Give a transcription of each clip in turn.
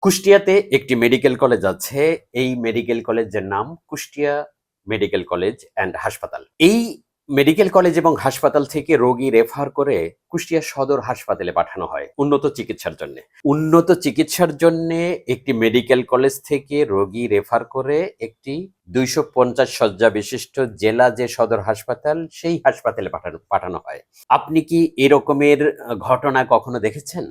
কুষ্টিয়াতে একটি medical college আছে। এই মেডিকেল কলেজের নাম কুষ্টিয়া মেডিকেল কলেজ অ্যান্ড হাসপাতাল। এই মেডিকেল কলেজ এবং হাসপাতাল থেকে রোগী রেফার করে কুষ্টিয়া সদর হাসপাতালে পাঠানো হয় উন্নত চিকিৎসার জন্য। উন্নত চিকিৎসার জন্য একটি মেডিকেল কলেজ থেকে রোগী রেফার করে একটি 250 শয্যা বিশিষ্ট জেলা যে সদর হাসপাতাল, সেই হাসপাতালে পাঠানো হয়। আপনি কি এরকমের ঘটনা কখনো দেখেছেন?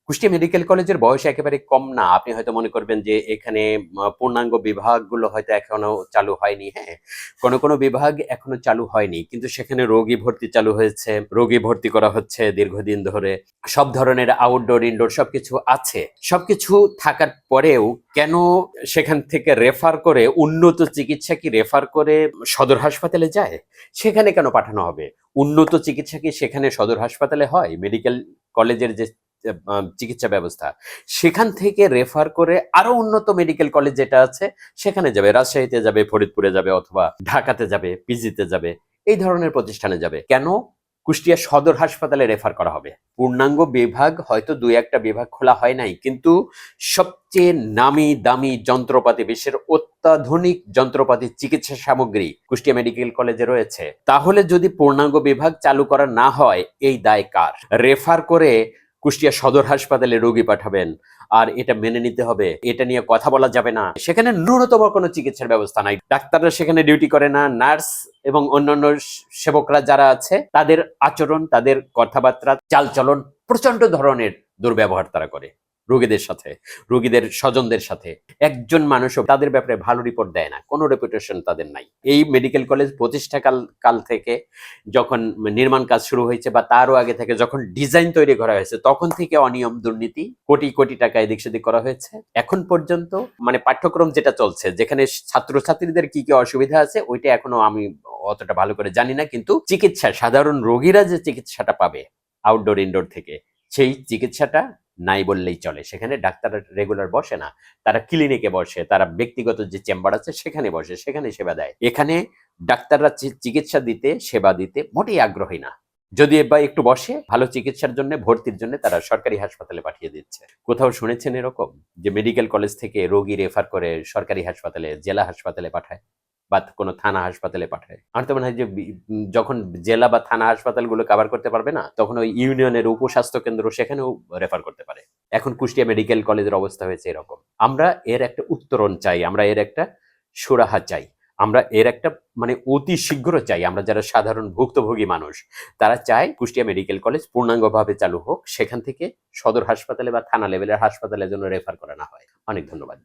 কুষ্টিয়া মেডিকেল কলেজের বয়স একেবারে কম না। আপনি হয়তো মনে করবেন যে এখানে পূর্ণাঙ্গ বিভাগগুলো হয়তো এখনো চালু হয়নি। হ্যাঁ, কোনো বিভাগ এখনো চালু হয়নি, কিন্তু সেখানে রোগী ভর্তি চালু হয়েছে, রোগী ভর্তি করা হচ্ছে দীর্ঘদিন ধরে। সব ধরনের আউটডোর ইনডোর সবকিছু আছে। সবকিছু থাকার পরেও কেন সেখান থেকে রেফার করে, উন্নত চিকিৎসা কি রেফার করে সদর হাসপাতালে যায়? সেখানে কেন পাঠানো হবে? উন্নত চিকিৎসা কি সেখানে সদর হাসপাতালে হয়? মেডিকেল কলেজের যে চিকিৎসা ব্যবস্থা, সেখান থেকে রেফার করে আরো উন্নত মেডিকেল কলেজ যেটা আছে সেখানে যাবে, রাজশাহীতে যাবে, ফরিদপুরে যাবে, অথবা ঢাকাতে যাবে, পিজিতে যাবে, এই ধরনের প্রতিষ্ঠানে যাবে। কেন কুষ্টিয়া সদর হাসপাতালে রেফার করা হবে? পূর্ণাঙ্গ বিভাগ হয়তো দুই একটা বিভাগ খোলা হয় নাই, কিন্তু সবচেয়ে নামি দামি যন্ত্রপাতি, বিশ্বের অত্যাধুনিক যন্ত্রপাতি, চিকিৎসা সামগ্রী কুষ্টিয়া মেডিকেল কলেজে রয়েছে। তাহলে যদি পূর্ণাঙ্গ বিভাগ চালু করা না হয়, এই দায় কার? রেফার করে কুষ্টিয়া সদর হাসপাতালে রোগী পাঠাবেন আর এটা মেনে নিতে হবে, এটা নিয়ে কথা বলা যাবে না? সেখানে ন্যূনতম কোনো চিকিৎসার ব্যবস্থা নাই। ডাক্তাররা সেখানে ডিউটি করে না, নার্স এবং অন্যান্য সেবকরা যারা আছে তাদের আচরণ, তাদের কথাবার্তা, চালচলন প্রচন্ড ধরনের দুর্ব্যবহার তারা করে রোগীদের সাথে, রোগীদের স্বজনদের সাথে। একজন মানুষও তাদের ব্যাপারে ভালো রিপোর্ট দেয় না, কোনো রেপুটেশন তাদের নাই। এই মেডিকেল কলেজ প্রতিষ্ঠা কাল থেকে, যখন নির্মাণ কাজ শুরু হয়েছে বা তারও আগে থেকে যখন ডিজাইন তৈরি করা হয়েছে, তখন থেকে অনিয়ম, দুর্নীতি, কোটি কোটি টাকা এদিক সেদিক করা হয়েছে। এখন পর্যন্ত পাঠ্যক্রম যেটা চলছে, যেখানে ছাত্রছাত্রীদের কি কি অসুবিধা আছে ওইটা এখনো আমি অতটা ভালো করে জানি না, কিন্তু চিকিৎসা, সাধারণ রোগীরা যে চিকিৎসাটা পাবে আউটডোর ইনডোর থেকে, সেই চিকিৎসাটা নাই বললেই চলে। সেখানে ডাক্তার রেগুলার বসে না, তারা ক্লিনিকে বসে, তারা ব্যক্তিগত যে চেম্বার আছে সেখানে বসে, সেখানে সেবা দেয়। এখানে ডাক্তাররা চিকিৎসা দিতে, সেবা দিতে মোটেই আগ্রহী না। যদি বা একটু বসে, ভালো চিকিৎসার জন্য, ভর্তির জন্য তারা সরকারি হাসপাতালে পাঠিয়ে দিচ্ছে। কোথাও শুনেছেন এরকম যে মেডিকেল কলেজ থেকে রোগী রেফার করে সরকারি হাসপাতালে, জেলা হাসপাতালে পাঠায় বা কোনো থানা হাসপাতালে পাঠায়? আমার তো মনে হয় যে যখন জেলা বা থানা হাসপাতালগুলো কভার করতে পারবে না, তখন ওই ইউনিয়নের উপস্বাস্থ্য কেন্দ্র সেখানেও রেফার করতে পারে। এখন কুষ্টিয়া মেডিকেল কলেজের অবস্থা হয়েছে এরকম। আমরা এর একটা উত্তরণ চাই, আমরা এর একটা সুরাহা চাই, আমরা এর একটা অতি শীঘ্র চাই। আমরা যারা সাধারণ ভুক্তভোগী মানুষ, তারা চায় কুষ্টিয়া মেডিকেল কলেজ পূর্ণাঙ্গভাবে চালু হোক, সেখান থেকে সদর হাসপাতালে বা থানা লেভেলের হাসপাতালের জন্য রেফার করা না হয়। অনেক ধন্যবাদ।